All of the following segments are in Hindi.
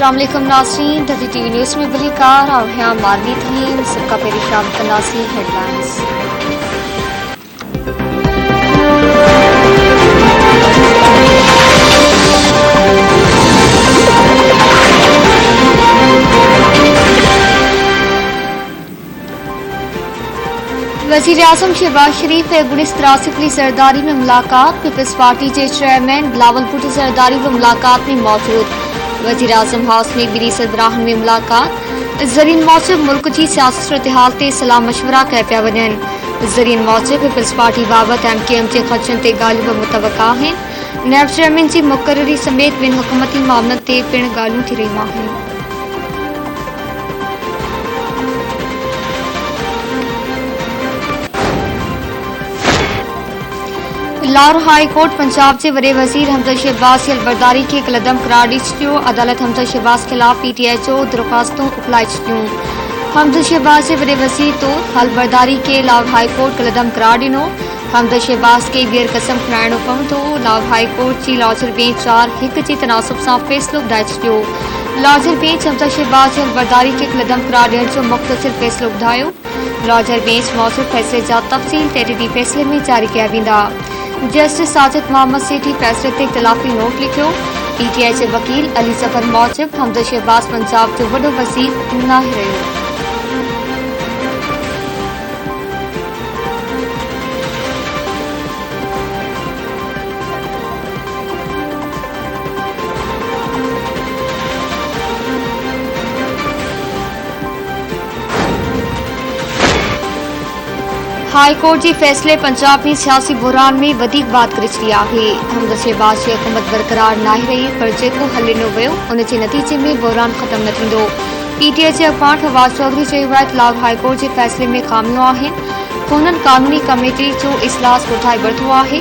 अस्सलाम वालेकुम नाज़रीन, टीवी न्यूज़ में बलिकार और यहाँ मारवी थी सबका पेरिशान तनासी हेडलाइंस। वज़ीर आज़म शहबाज शरीफ गुड़िस त्रासिफली सरदारी में मुलाकात। पीपल्स पार्टी के चेयरमैन बिलावल भुट्टो सरदारी व मुलाकात में मौजूद। वज़ीर आज़म हाउस में बिरी सरबराहन में मुलाकात। ज़रीन मौजब मुल्क की सियासी सूरत हाल ते सलाह मशवरा कया पिया वञन। ज़रीन मौजब पीपल्स पार्टी बाबत MKM के ख़दशनि ते ॻाल्हियूं बि मुतवक़ा आहिनि। नैब चेयरमैन की मुक़ररी समेत ॿिनि हुकूमती मामलनि ते पिणु ॻाल्हियूं थी रहियूं आहिनि। लाहौर हाई कोर्ट पंजाब के वडे वजीर हमदर्द शहबाज की अलबरदारी के कलदम करार दी चुकियो। अदालत हमदर्द शहबाज खिलाफ PTI जो दरख्वास्तों उपलाई चुकियूं। हमदर्द शहबाज के वडे वजीर तो अलबरदारी के लाहौर हाई कोर्ट कलदम करार दिनो। हमदर्द शहबाज के ॿीहर कसम खणाइणो पवंदो। लाहौर हाई कोर्ट की लार्जर बेंच 4-1 जी तनासुब से फैसलो ॿुधाए चुकियो। लार्जर बेंच हमदर्द शहबाज की अलबरदारी के कलदम करार ॾियण जो मुख़्तसिर फैसलो ॿुधायो। लार्जर बेंच मौजूद फैसले जा तफ़सील तहरीरी फैसले में जारी किया वेंदा। जस्टिस साजिद मोहम्मद सेठी फैसले ते इख्तिलाफी नोट लिखियो। PTI के वकील अली जफर मौजब हमदर्द शहबाज पंजाब जो वडो वजीर नाहे रहियो। हाई कोर्ट के फैसले पंजाब में सियासी बुहरान में वधीक बात करे छॾी आहे। हमदर्द शहबाज की हुकूमत बरकरार नाहे रही, पर जेको हल ॾिनो वियो उन जे नतीजे में बुहरान ख़त्म न थींदो। PTI जे अॻवान फवाद चौधरी चयो आहे त लाहौर हाई कोर्ट के फैसले में खामियूं आहिनि। हुननि कानूनी कमेटी जो इजलास कोठाए वरितो आहे।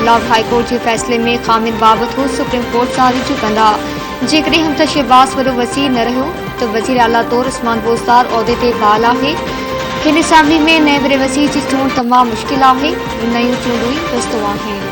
लाहौर हाई कोर्ट के फैसले में खामियुनि बाबति हू सुप्रीम कोर्ट सां रिजू कंदा। जेकॾहिं हमदर्द शहबाज वॾो वज़ीर न रहियो त वज़ीर आला तौर उस्मान बोज़दार उहिदे ते बहाल आहे। हिन असेंबली में नए वडे वज़ीर की चूंड तमाम मुश्किल है। नयूं चूंडूं ई रस्तो आहिनि।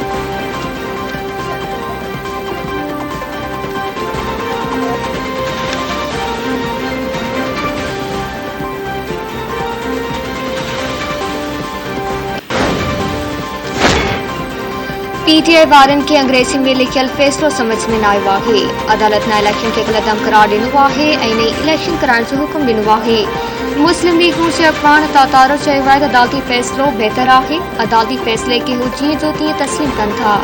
PTI वारनि खे अंग्रेजी में लिखियल फैसलो समझ में न आयो आहे। अदालत ने इलेक्शन के कलदम करार ॾिनो आहे ऐं नई इलेक्शन कराइण जो हुकुम ॾिनो आहे। मुस्लिम लीग नून जे अॻवान तातारो चयो आहे त अदालती फैसलो बहितर आहे। अदालती फैसले खे हू जीअं जो तीअं तस्लीम कनि था।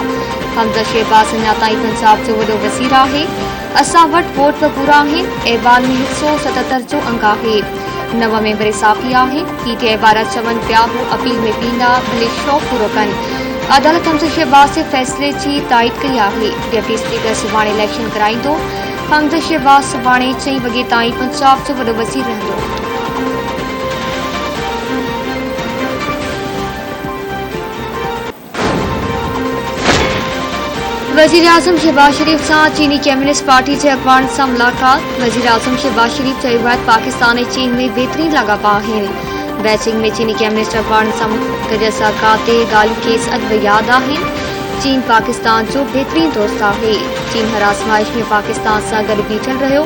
हमदर्द शहबाज अञा ताईं पंजाब जो वॾो वज़ीर आहे। असां वटि वोट बि पूरा आहिनि। ऐवान में 177 जो अंग आहे। 9 मेंबर इसाफ़ी आहिनि। PTI वारा चवनि पिया हू अपील में बीहंदा, भले शौक़ पूरो कनि। अदालत हमदर्द शहबाज के फैसले की तायद कई आहे। डिप्टी स्पीकर सुभाणे इलेक्शन कराईंदो। हमदर्द शहबाज सुभाणे 4 वगे ताईं पंजाब जो वॾो वज़ीर रहंदो। वज़ीर आज़म शहबाज शरीफ से चीनी कम्युनिस्ट पार्टी के अॻवान से मुलाकात। वज़ीर आज़म शहबाज शरीफ चयो आहे पाकिस्तान ऐं चीन में बेहतरीन लाॻापा आहिनि। बैचिंग में चीनी कम्युनिस्ट अॻवान सां गॾियल सरकार ते ॻाल्हियूं खेसि अॼु बि यादि आहिनि। चीन पाकिस्तान जो बेहतरीन दोस्त आहे। चीन हर आज़माइश में पाकिस्तान सां गॾु बीठल रहियो।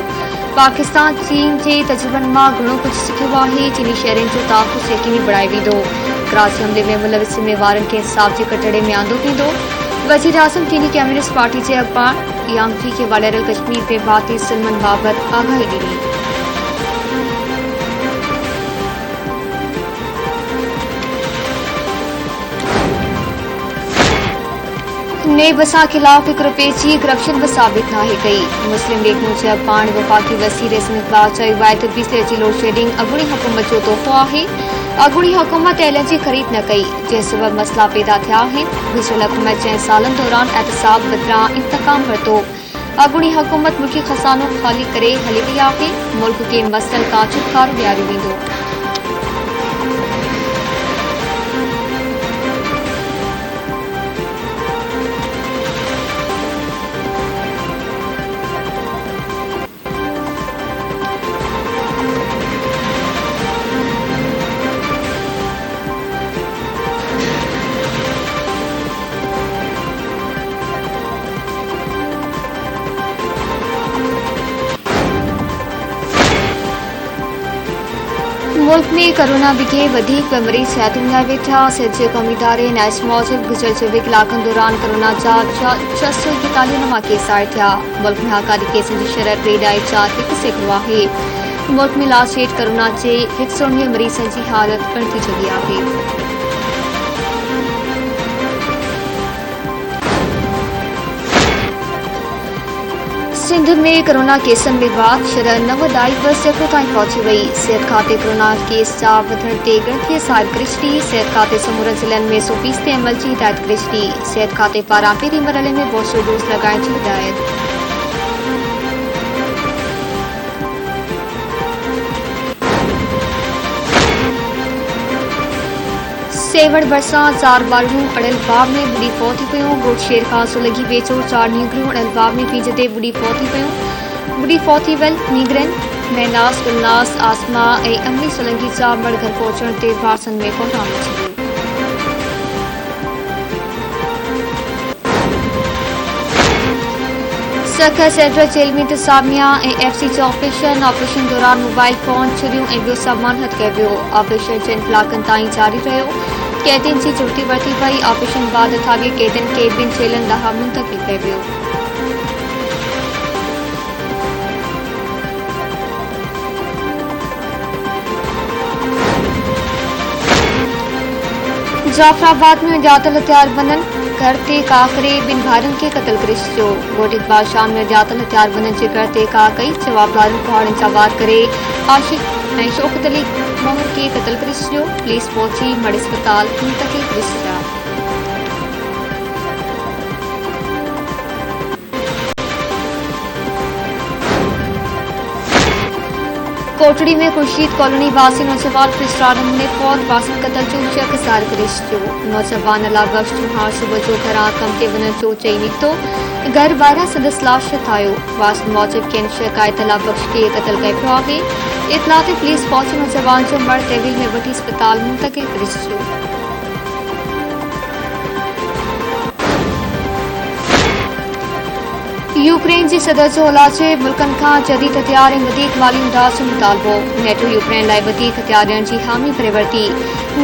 पाकिस्तान चीन के तजुर्बनि मां घणो कुझु सिखियो आहे। चीनी शहरनि जो तहफ़ुज़ यकीनी बणाए वेंदो। कराची हमले में मुलविस ज़िम्मेवारनि खे इंसाफ़ जे कटड़े में आंदो वेंदो। वज़ीर आज़म चीनी कम्युनिस्ट पार्टी के अॻवान यांगची के वायरल कश्मीर ते भारतीय ज़ुल्मनि बाबति आगाही ॾिनी। नेब असां खिलाफ 1 रुपए की करप्शन भी साबित नाहे कई। मुस्लिम लीग नून जे अॻवान वफ़ाक़ी वज़ीर इस्म इक़बाल चयो आहे त बिजली जी लोड शेडिंग अॻूणी हुकूमत जो तोहफ़ो आहे। अॻूणी हुकूमत एल जी ख़रीद न कई, जंहिं सबबि मसइला पैदा थिया आहिनि। गुज़िरियल हुकूमत 6 सालनि दौरान एहतसाब बदिरां इंतकाम वरितो। अॻूणी हुकूमत मुल्की ख़ज़ानो ख़ाली करे हली वई आहे। मुल्क के मसइलनि खां छुटकारो ॾियारियो वेंदो। मुल्क में कोरोना विखे वधीक मरीज सेहतुनि लाइ वेठा। सिहत जे क़ौमी इदारे नाइस मूजिब गुज़िरियल 24 कलाकनि दौरान कोरोना जा 641 नवां केस आहिर थिया। मुल्क में हाकारी केसनि जी शरह 3.41% आहे। मुल्क में लास्ट डेट कोरोना जे 119 मरीज़नि जी हालत गणती चली आहे। सिंध में कोरोना केसनि में वाध शरह 9.2% ताईं पहुची वई। सिहत खाते कोरोना केस जा वधण ते ॻणतीअ सार क्रिश्टी। सिहत खाते समूरनि ज़िलनि में 100% अमल जी हिदायत क्रिश्टी। सिहत खाते पारां पहिरीं मरहले में बूस्टर डोज लॻाइण जी हिदायत। सेवड़ भरिसां 4 बालूं अड़ियल बाब में बुड़ी फौत थी पियूं। गोट शेर खां सुलगी वेचो 4 नीगरियूं अड़ियल बाब में पीज ते बुड़ी फौत थी पियूं। बुड़ी फौत थी वियल नीगरनि महनास गुलनास आसमा ऐं अमली सुलंगी जा मड़ घर पहुचण ते वारसनि में कोहराम अची वियो। सख सेंट्रल जेल में इंतजामिया ऐं FC जो ऑपरेशन दौरान मोबाइल फोन छुरियूं ऐं ॿियो सामान हथ कयो वियो। ऑपरेशन 4 कलाकनि ताईं जारी रहियो। कैदियुनि जी छुट्टी वरिती वई। ऑपरेशन बाद अथागे कैदियुनि खे ॿिनि जेलनि ॾांहुं मुंतक़िल कयो वियो। जाफराबाद में अॼातल हथियार बननि घर ते का करे 2 भाइरनि खे क़तल करे छॾियो। ॻोठ इक़बाल शाम में अॼातल हथियार बननि जे घर ते का कई। जवाबदारनि कुहाड़नि जा वार करे आशिक ऐं शौकत अली मोहर खे क़तल करे छॾियो। पुलिस पहुची मड़ अस्पताल मुंतक़िल करे छॾिया। कोटड़ी में खुर्शीद कॉलोनी वासी नौजवान फिस्टार नमूने फौत बासित कतल जो शक ज़ाहिर करे छॾियो। नौजवान अला बख्श चौहान सुबुह जो घरां कम ते वञण जो चई निकितो। घर ॿाहिरां संदसि लाश ठाहियो। वासिन मूजिब किन शक आहे त अला बख्श खे क़तल कयो पियो आहे। इतला ते पुलिस पहुची नौजवान जो मड़ तहवील में वठी अस्पताल मुंतक़िल करे छॾियो। यूक्रेन जे सदर जो इलाजे मुल्कनि खां जदीद हथियार ऐं वधीक माली इमदाद जो मुतालबो। नेटो यूक्रेन लाइ वधीक हथियार ॾियण जी हामी करे वरिती।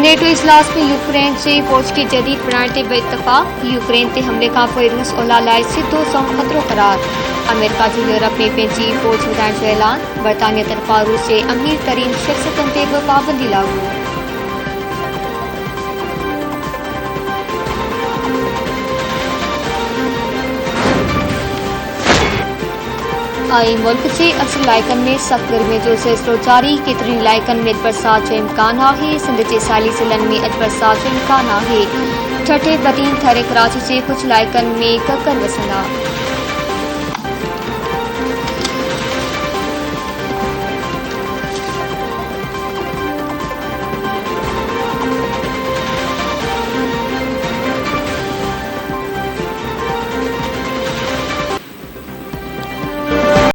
नेटो इजलास में यूक्रेन जे फ़ौज खे जदीद बणाइण ते इत्तफ़ाक़। यूक्रेन ते हमले खां पोइ रूस ओलह लाइ सिधो सौं ख़तरो करार। अमेरिका जो यूरोप में पंहिंजी फ़ौज वधाइण जो ऐलान। बरतानिया तरफ़ां रूस जे अमीर तरीन शख़्सियतुनि ते बि पाबंदी लागू। ऐं मुल्क जे अक्सर इलाइक़नि में सख़्त गर्मीअ जो सिलसिलो जारी। केतिरनि इलाइक़नि में अॼु बरसाति जो इम्कान आहे। सिंध जे साहिली ज़िलनि में अॼु बरसाति जो इम्कान आहे। ठठे बदीन थरे कराची जे कुझु इलाइक़नि में ककर वसंदा।